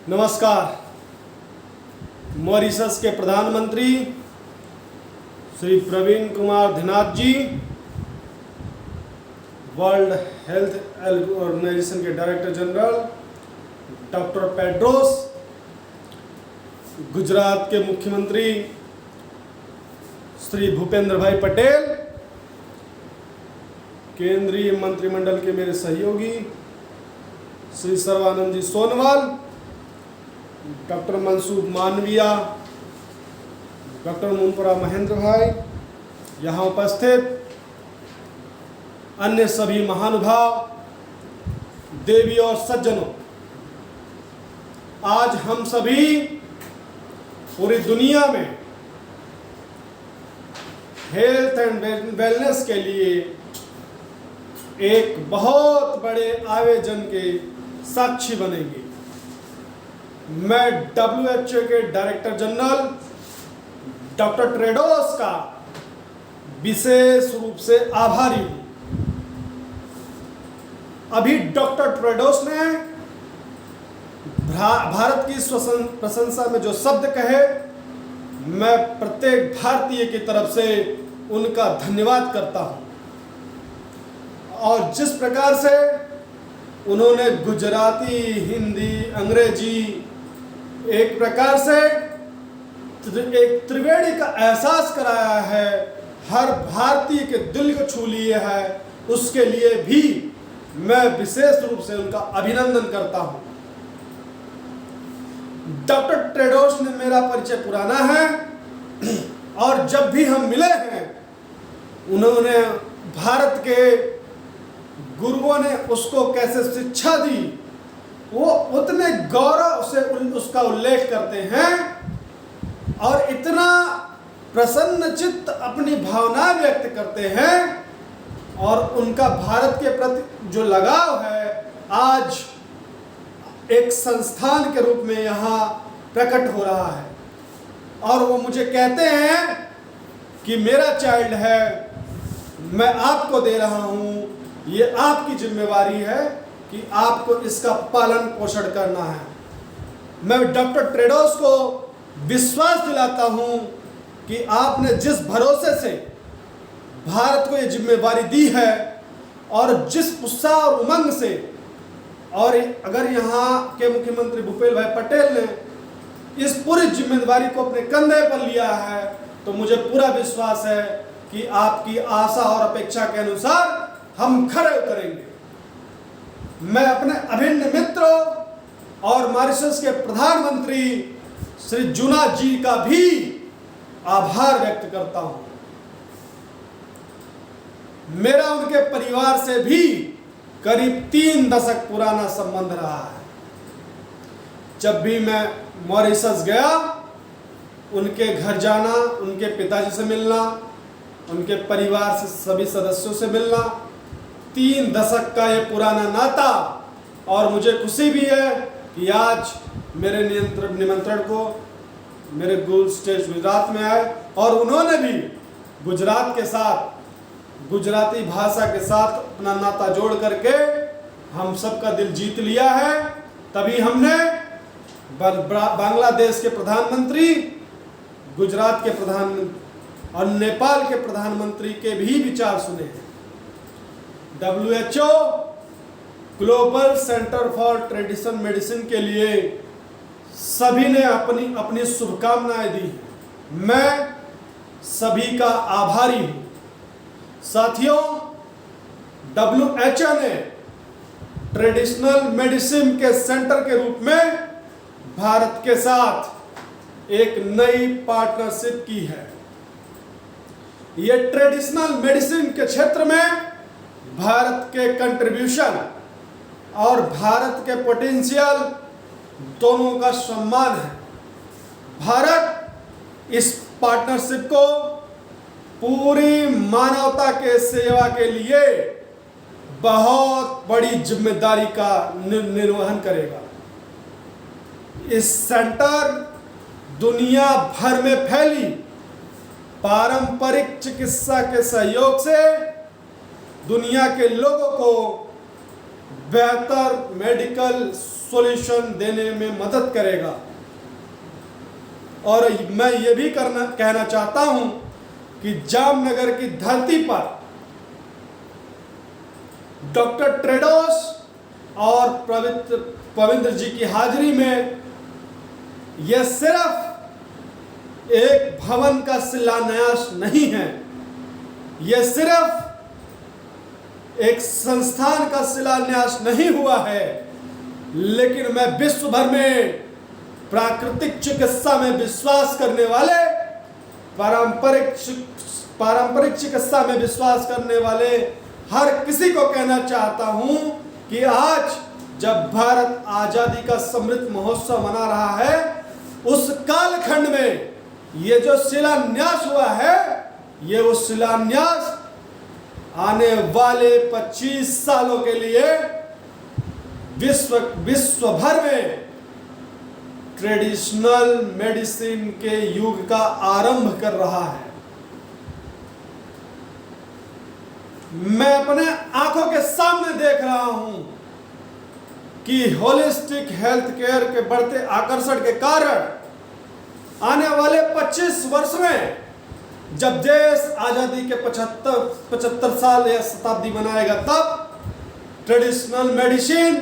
नमस्कार। मॉरिशस के प्रधानमंत्री श्री प्रवीण कुमार धिनाथ जी, वर्ल्ड हेल्थ ऑर्गेनाइजेशन के director general doctor Tedros, Gujarat के मुख्यमंत्री श्री भूपेंद्र भाई पटेल, केंद्रीय मंत्रिमंडल के मेरे सहयोगी श्री सर्बानंद जी सोनवाल, डॉक्टर मनसूब मानविया, डॉक्टर मुनपुरा महेंद्र भाई, यहाँ उपस्थित अन्य सभी महानुभाव, देवी और सज्जनों, आज हम सभी पूरी दुनिया में हेल्थ एंड वेलनेस के लिए एक बहुत बड़े आयोजन के साक्षी बनेंगे। मैं WHO के डायरेक्टर जनरल डॉक्टर टेड्रोस का विशेष रूप से आभारी हूं। अभी डॉक्टर टेड्रोस ने भारत की प्रशंसा में जो शब्द कहे, मैं प्रत्येक भारतीय की तरफ से उनका धन्यवाद करता हूं। और जिस प्रकार से उन्होंने गुजराती, हिंदी, अंग्रेजी एक प्रकार से एक त्रिवेणी का एहसास कराया है, हर भारतीय के दिल को छू लिए है, उसके लिए भी मैं विशेष रूप से उनका अभिनंदन करता हूं। डॉक्टर टेड्रोस ने मेरा परिचय पुराना है और जब भी हम मिले हैं, उन्होंने भारत के गुरुओं ने उसको कैसे शिक्षा दी, वो उतने गौरव से उसका उल्लेख करते हैं और इतना प्रसन्न चित्त अपनी भावनाएं व्यक्त करते हैं, और उनका भारत के प्रति जो लगाव है आज एक संस्थान के रूप में यहाँ प्रकट हो रहा है। और वो मुझे कहते हैं कि मेरा चाइल्ड है, मैं आपको दे रहा हूँ, ये आपकी जिम्मेवारी है कि आपको इसका पालन पोषण करना है। मैं डॉक्टर टेड्रोस को विश्वास दिलाता हूं कि आपने जिस भरोसे से भारत को ये जिम्मेवारी दी है और जिस उत्साह और उमंग से, और अगर यहाँ के मुख्यमंत्री भूपेंद्र भाई पटेल ने इस पूरी जिम्मेदारी को अपने कंधे पर लिया है, तो मुझे पूरा विश्वास है कि आपकी आशा और अपेक्षा के अनुसार हम खरे उतरेंगे। मैं अपने अभिन्न मित्रों और मॉरिशस के प्रधानमंत्री श्री जुनाथ जी का भी आभार व्यक्त करता हूं। मेरा उनके परिवार से भी करीब 3 दशक पुराना संबंध रहा है। जब भी मैं मॉरिशस गया, उनके घर जाना, उनके पिताजी से मिलना, उनके परिवार से सभी सदस्यों से मिलना, 3 दशक का ये पुराना नाता, और मुझे खुशी भी है कि आज मेरे निमंत्रण को मेरे गुरु स्टेट गुजरात में आए और उन्होंने भी गुजरात के साथ, गुजराती भाषा के साथ अपना नाता जोड़ करके हम सबका दिल जीत लिया है। तभी हमने बांग्लादेश के प्रधानमंत्री, गुजरात के प्रधानमंत्री और नेपाल के प्रधानमंत्री के भी विचार सुने हैं। WHO global centre for traditional medicine के लिए सभी ने अपनी अपनी शुभकामनाएं दी हैं। मैं सभी का आभारी हूं। साथियों, WHO ने ट्रेडिशनल मेडिसिन के सेंटर के रूप में भारत के साथ एक नई पार्टनरशिप की है। यह ट्रेडिशनल मेडिसिन के क्षेत्र में भारत के कंट्रीब्यूशन और भारत के पोटेंशियल दोनों का सम्मान है। भारत इस पार्टनरशिप को पूरी मानवता के सेवा के लिए बहुत बड़ी जिम्मेदारी का निर्वहन करेगा। इस सेंटर दुनिया भर में फैली पारंपरिक चिकित्सा के सहयोग से दुनिया के लोगों को बेहतर मेडिकल सॉल्यूशन देने में मदद करेगा। और मैं ये भी कहना चाहता हूं कि जामनगर की धरती पर डॉक्टर टेड्रोस और पवित्र जी की हाजिरी में यह सिर्फ एक भवन का शिलान्यास नहीं है, यह सिर्फ एक संस्थान का शिलान्यास नहीं हुआ है, लेकिन मैं विश्व भर में प्राकृतिक चिकित्सा में विश्वास करने वाले, पारंपरिक चिकित्सा में विश्वास करने वाले हर किसी को कहना चाहता हूं कि आज जब भारत आजादी का समृद्ध महोत्सव मना रहा है, उस कालखंड में ये जो शिलान्यास हुआ है, ये वो शिलान्यास आने वाले 25 सालों के लिए विश्व भर में ट्रेडिशनल मेडिसिन के युग का आरंभ कर रहा है। मैं अपने आंखों के सामने देख रहा हूं कि होलिस्टिक हेल्थ केयर के बढ़ते आकर्षण के कारण आने वाले 25 वर्ष में जब देश आजादी के 75 साल या शताब्दी मनाएगा, तब ट्रेडिशनल मेडिसिन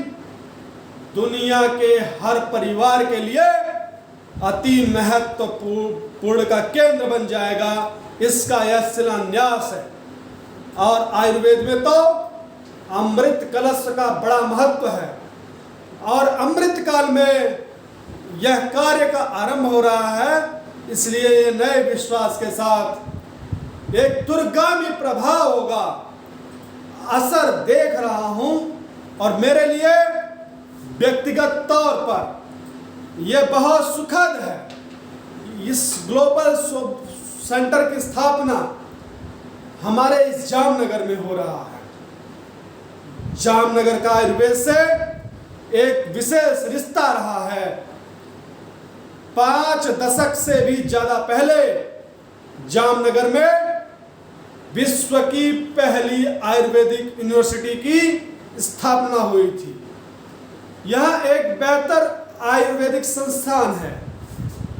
दुनिया के हर परिवार के लिए अति महत्वपूर्ण का केंद्र बन जाएगा। इसका यह शिलान्यास है। और आयुर्वेद में तो अमृत कलश का बड़ा महत्व है और अमृत काल में यह कार्य का आरंभ हो रहा है। इसलिए ये नए विश्वास के साथ एक दूरगामी प्रभाव होगा, असर देख रहा हूं। और मेरे लिए व्यक्तिगत तौर पर यह बहुत सुखद है। इस ग्लोबल सेंटर की स्थापना हमारे इस जामनगर में हो रहा है। जामनगर का आयुर्वेद से एक विशेष रिश्ता रहा है। 5 दशक से भी ज्यादा पहले जामनगर में विश्व की पहली आयुर्वेदिक यूनिवर्सिटी की स्थापना हुई थी। यह एक बेहतर आयुर्वेदिक संस्थान है,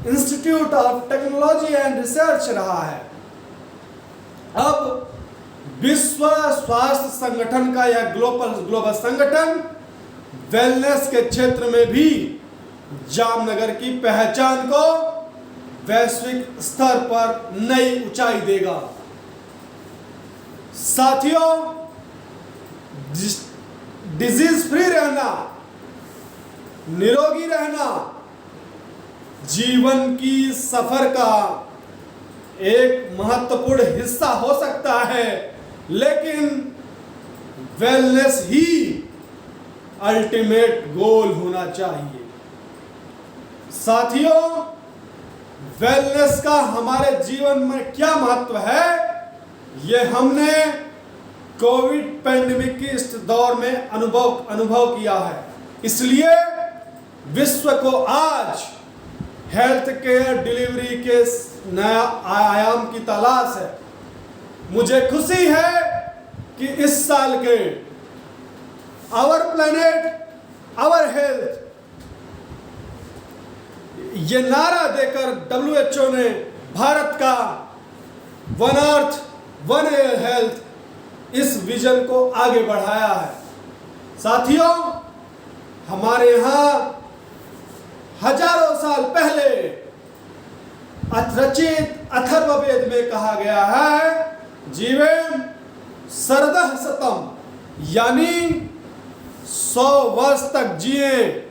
institute of technology and research रहा है। अब विश्व स्वास्थ्य संगठन का यह ग्लोबल संगठन वेलनेस के क्षेत्र में भी जामनगर की पहचान को वैश्विक स्तर पर नई ऊंचाई देगा। साथियों, डिजीज फ्री रहना, निरोगी रहना जीवन की सफर का एक महत्वपूर्ण हिस्सा हो सकता है, लेकिन वेलनेस ही अल्टीमेट गोल होना चाहिए। साथियों, वेलनेस का हमारे जीवन में क्या महत्व है, यह हमने कोविड पैंडेमिक के इस दौर में अनुभव किया है। इसलिए विश्व को आज हेल्थ केयर डिलीवरी के नया आयाम की तलाश है। मुझे खुशी है कि इस साल के आवर प्लेनेट आवर हेल्थ ये नारा देकर WHO ने भारत का वन अर्थ वन हेल्थ इस विजन को आगे बढ़ाया है। साथियों, हमारे यहाँ हजारों साल पहले रचित अथर्ववेद में कहा गया है, जीवेम शरदः शतम्, यानी 100 वर्ष तक जिए।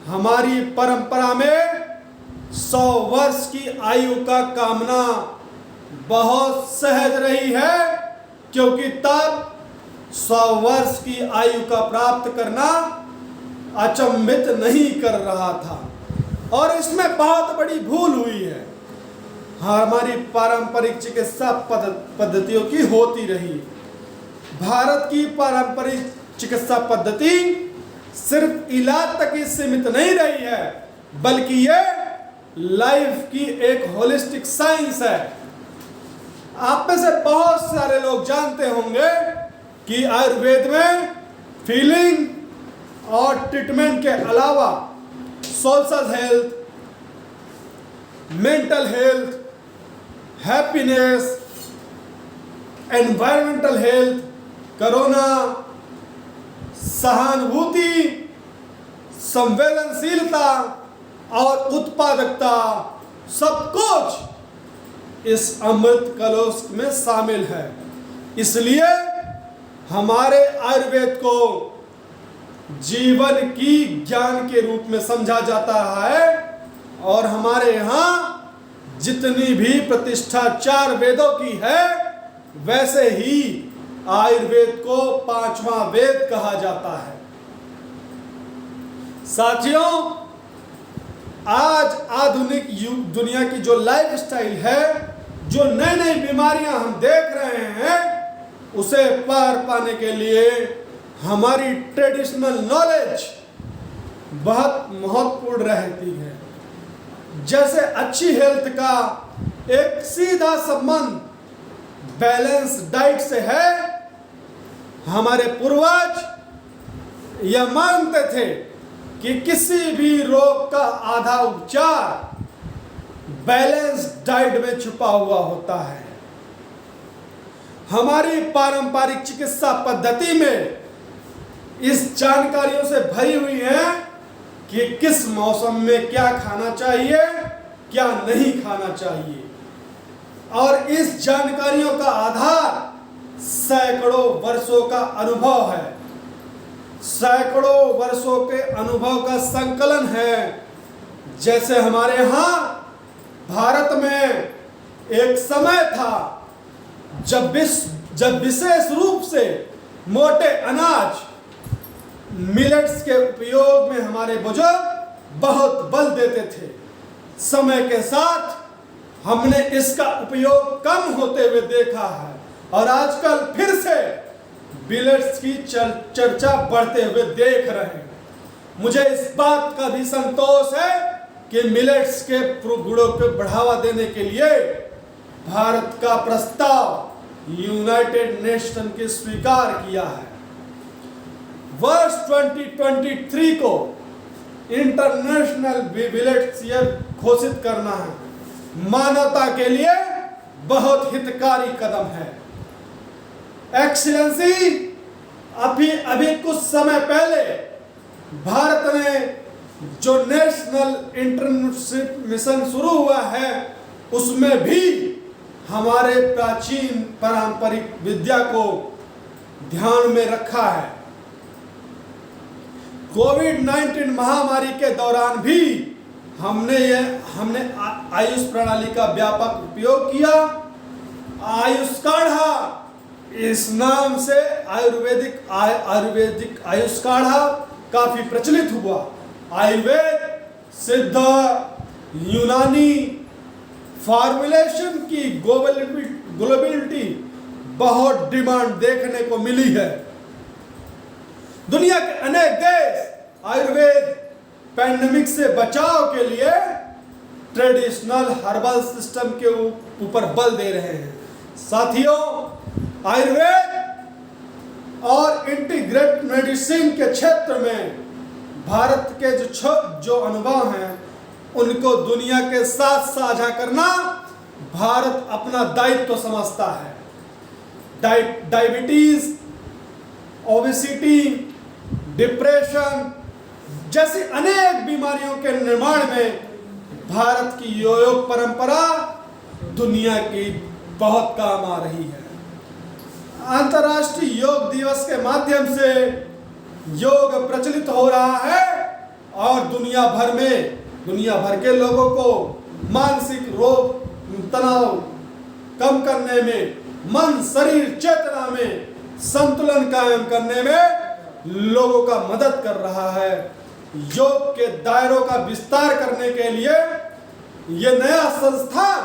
हमारी परंपरा में 100 वर्ष की आयु का कामना बहुत सहज रही है, क्योंकि तब 100 वर्ष की आयु का प्राप्त करना अचंभित नहीं कर रहा था। और इसमें बहुत बड़ी भूल हुई है। हमारी पारंपरिक चिकित्सा पद्धतियों की होती रही। भारत की पारंपरिक चिकित्सा पद्धति सिर्फ इलाज तक ही सीमित नहीं रही है, बल्कि ये लाइफ की एक होलिस्टिक साइंस है। आप में से बहुत सारे लोग जानते होंगे कि आयुर्वेद में फीलिंग, और ट्रीटमेंट के अलावा social health, mental health, happiness, environmental health, corona, सहानुभूति, संवेदनशीलता और उत्पादकता, सब कुछ इस अमृत कलश में शामिल है। इसलिए हमारे आयुर्वेद को जीवन की ज्ञान के रूप में समझा जाता है और हमारे यहाँ जितनी भी प्रतिष्ठा 4 वेदों की है, वैसे ही आयुर्वेद को 5वां वेद कहा जाता है। साथियों, आज आधुनिक दुनिया की जो लाइफस्टाइल है, जो नई नई बीमारियां हम देख रहे हैं, उसे पार पाने के लिए हमारी ट्रेडिशनल नॉलेज बहुत महत्वपूर्ण रहती है। जैसे अच्छी हेल्थ का एक सीधा संबंध बैलेंस डाइट से है। हमारे पूर्वज यह मानते थे कि किसी भी रोग का आधा उपचार बैलेंस डाइट में छुपा हुआ होता है। हमारी पारंपरिक चिकित्सा पद्धति में इस जानकारियों से भरी हुई है कि किस मौसम में क्या खाना चाहिए, क्या नहीं खाना चाहिए, और इस जानकारियों का आधार सैकड़ों वर्षों का अनुभव है, सैकड़ों वर्षों के अनुभव का संकलन है। जैसे हमारे यहाँ भारत में एक समय था जब विशेष रूप से मोटे अनाज मिलेट्स के उपयोग में हमारे बुजुर्ग बहुत बल देते थे। समय के साथ हमने इसका उपयोग कम होते हुए देखा है और आजकल फिर से मिलेट्स की चर्चा बढ़ते हुए देख रहे हैं। मुझे इस बात का भी संतोष है कि मिलेट्स के गुणों को बढ़ावा देने के लिए भारत का प्रस्ताव यूनाइटेड नेशन के स्वीकार किया है। वर्ष 2023 को इंटरनेशनल मिलेट्स ईयर घोषित करना है। मानवता के लिए बहुत हितकारी कदम है। एक्सीलेंसी, अभी कुछ समय पहले भारत ने जो नेशनल इंटर्नशिप मिशन शुरू हुआ है, उसमें भी हमारे प्राचीन पारंपरिक विद्या को ध्यान में रखा है। कोविड-19 महामारी के दौरान भी हमने आयुष प्रणाली का व्यापक उपयोग किया। आयुष काढ़ा, इस नाम से आयुर्वेदिक आयुष काढ़ा काफी प्रचलित हुआ। आयुर्वेद, सिद्ध, यूनानी फॉर्मुलेशन की ग्लोबलिटी बहुत डिमांड देखने को मिली है। दुनिया के अनेक देश आयुर्वेद पैंडेमिक से बचाव के लिए ट्रेडिशनल हर्बल सिस्टम के ऊपर बल दे रहे हैं। साथियों, आयुर्वेद और इंटीग्रेट मेडिसिन के क्षेत्र में भारत के जो अनुभव हैं, उनको दुनिया के साथ साझा करना भारत अपना दायित्व समझता है। डायबिटीज, ओबेसिटी, डिप्रेशन जैसी अनेक बीमारियों के निर्माण में भारत की योग परंपरा दुनिया की बहुत काम आ रही है। अंतर्राष्ट्रीय योग दिवस के माध्यम से योग प्रचलित हो रहा है और दुनिया भर के लोगों को मानसिक रोग, तनाव कम करने में, मन, शरीर, चेतना में संतुलन कायम करने में लोगों का मदद कर रहा है। योग के दायरों का विस्तार करने के लिए ये नया संस्थान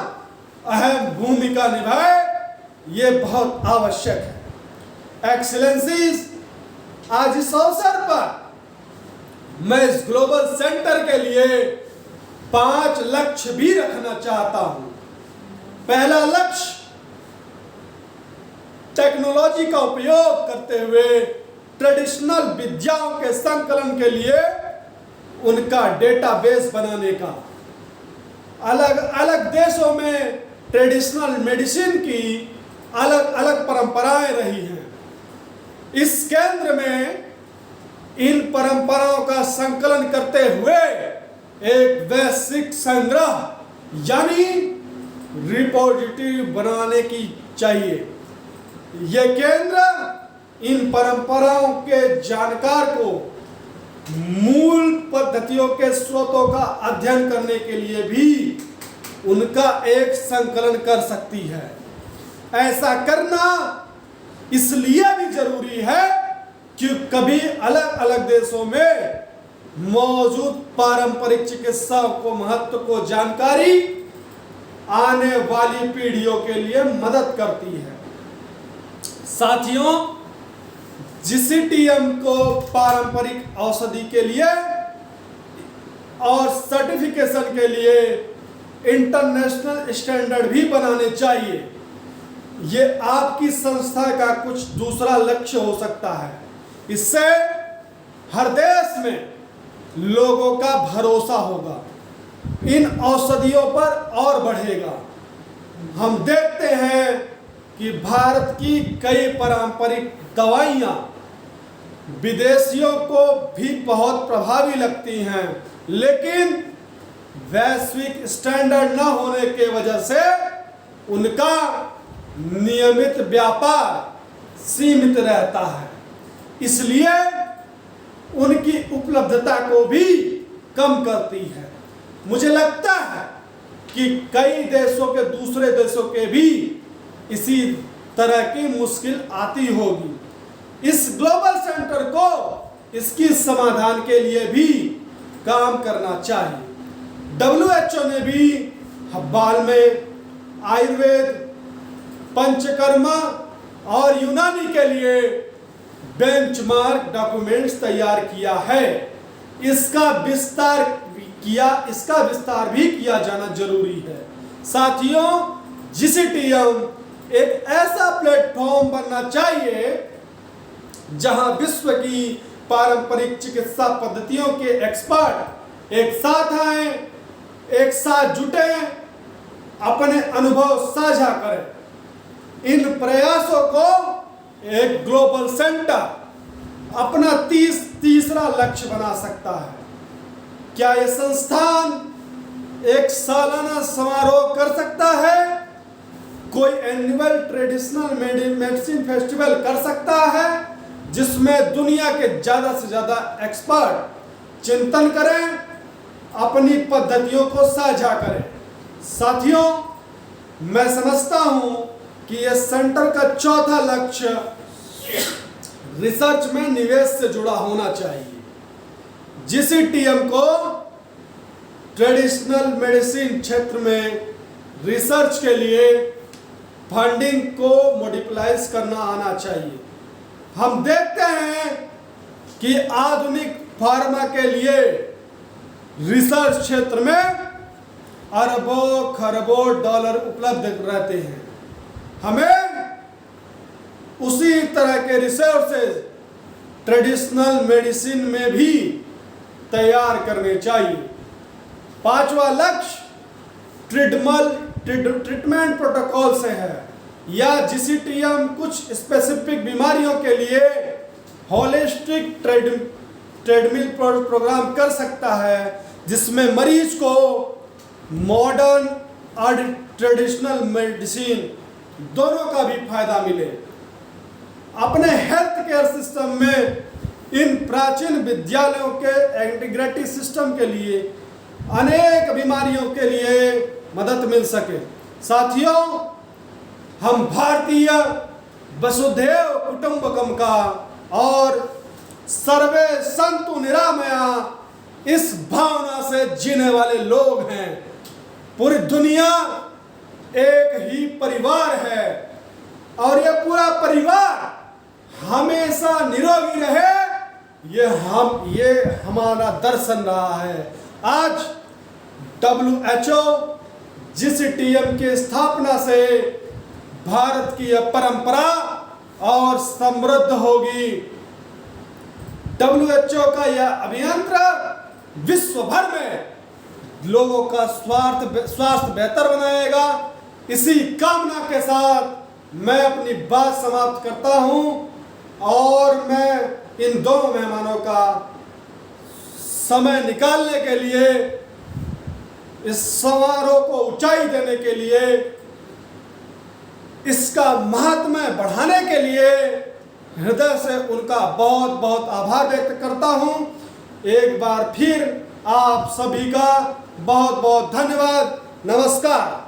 अहम भूमिका निभाए, ये बहुत आवश्यक है। एक्सीलेंसीज, आज इस अवसर पर मैं इस ग्लोबल सेंटर के लिए 5 लक्ष्य भी रखना चाहता हूं। पहला लक्ष्य, टेक्नोलॉजी का उपयोग करते हुए ट्रेडिशनल विद्याओं के संकलन के लिए उनका डेटाबेस बनाने का। अलग अलग देशों में ट्रेडिशनल मेडिसिन की अलग अलग परंपराएं रही हैं। इस केंद्र में इन परंपराओं का संकलन करते हुए एक वैश्विक संग्रह यानी रिपोजिटरी बनाने की चाहिए। यह केंद्र इन परंपराओं के जानकार को मूल पद्धतियों के स्रोतों का अध्ययन करने के लिए भी उनका एक संकलन कर सकती है। ऐसा करना इसलिए भी जरूरी है कि कभी अलग अलग देशों में मौजूद पारंपरिक चिकित्सा को महत्व को जानकारी आने वाली पीढ़ियों के लिए मदद करती है। साथियों, जीसीटीएम को पारंपरिक औषधि के लिए और सर्टिफिकेशन के लिए इंटरनेशनल स्टैंडर्ड भी बनाने चाहिए। ये आपकी संस्था का कुछ दूसरा लक्ष्य हो सकता है। इससे हर देश में लोगों का भरोसा होगा, इन औषधियों पर और बढ़ेगा। हम देखते हैं कि भारत की कई पारंपरिक दवाइयाँ विदेशियों को भी बहुत प्रभावी लगती हैं, लेकिन वैश्विक स्टैंडर्ड न होने के वजह से उनका नियमित व्यापार सीमित रहता है। इसलिए उनकी उपलब्धता को भी कम करती है। मुझे लगता है कि कई देशों के दूसरे देशों के भी इसी तरह की मुश्किल आती होगी। इस ग्लोबल सेंटर को इसकी समाधान के लिए भी काम करना चाहिए। WHO ने भी हाल में आयुर्वेद, पंचकर्मा और यूनानी के लिए बेंचमार्क डॉक्यूमेंट्स तैयार किया है। इसका विस्तार भी किया जाना जरूरी है। साथियों, जीसीटीएम एक ऐसा प्लेटफॉर्म बनना चाहिए जहां विश्व की पारंपरिक चिकित्सा पद्धतियों के एक्सपर्ट एक साथ आए, एक साथ जुटे, अपने अनुभव साझा करें। इन प्रयासों को एक ग्लोबल सेंटर अपना तीसरा लक्ष्य बना सकता है। क्या यह संस्थान एक सालाना समारोह कर सकता है? कोई एनुअल ट्रेडिशनल मेडिसिन फेस्टिवल कर सकता है जिसमें दुनिया के ज़्यादा से ज़्यादा एक्सपर्ट चिंतन करें, अपनी पद्धतियों को साझा करें। साथियों, मैं समझता हूं कि यह सेंटर का चौथा लक्ष्य रिसर्च में निवेश से जुड़ा होना चाहिए। जीसीटीएम को ट्रेडिशनल मेडिसिन क्षेत्र में रिसर्च के लिए फंडिंग को मल्टीप्लाइज करना आना चाहिए। हम देखते हैं कि आधुनिक फार्मा के लिए रिसर्च क्षेत्र में अरबों खरबों डॉलर उपलब्ध रहते हैं। हमें उसी तरह के रिसोर्सेज ट्रेडिशनल मेडिसिन में भी तैयार करने चाहिए। पांचवा लक्ष्य ट्रीटमेंट प्रोटोकॉल से है, या जीसीटीएम कुछ स्पेसिफिक बीमारियों के लिए होलिस्टिक ट्रेडमिल प्रोग्राम कर सकता है, जिसमें मरीज को मॉडर्न और ट्रेडिशनल मेडिसिन दोनों का भी फायदा मिले। अपने हेल्थ केयर सिस्टम में इन प्राचीन विद्यालयों के इंटीग्रेटेड सिस्टम के लिए अनेक बीमारियों के लिए मदद मिल सके। साथियों, हम भारतीय वसुधैव कुटुंबकम का और सर्वे संतु निरामया इस भावना से जीने वाले लोग हैं। पूरी दुनिया एक ही परिवार है और यह पूरा परिवार हमेशा निरोगी रहे, ये हमारा दर्शन रहा है। आज WHO जीसीटीएम की स्थापना से भारत की यह परंपरा और समृद्ध होगी। WHO का यह अभियंत्र विश्व भर में लोगों का स्वास्थ्य बेहतर बनाएगा। इसी कामना के साथ मैं अपनी बात समाप्त करता हूं और मैं इन दोनों मेहमानों का समय निकालने के लिए, इस समारोह को ऊंचाई देने के लिए, इसका महात्म्य बढ़ाने के लिए हृदय से उनका बहुत बहुत आभार व्यक्त करता हूं। एक बार फिर आप सभी का बहुत बहुत धन्यवाद। नमस्कार।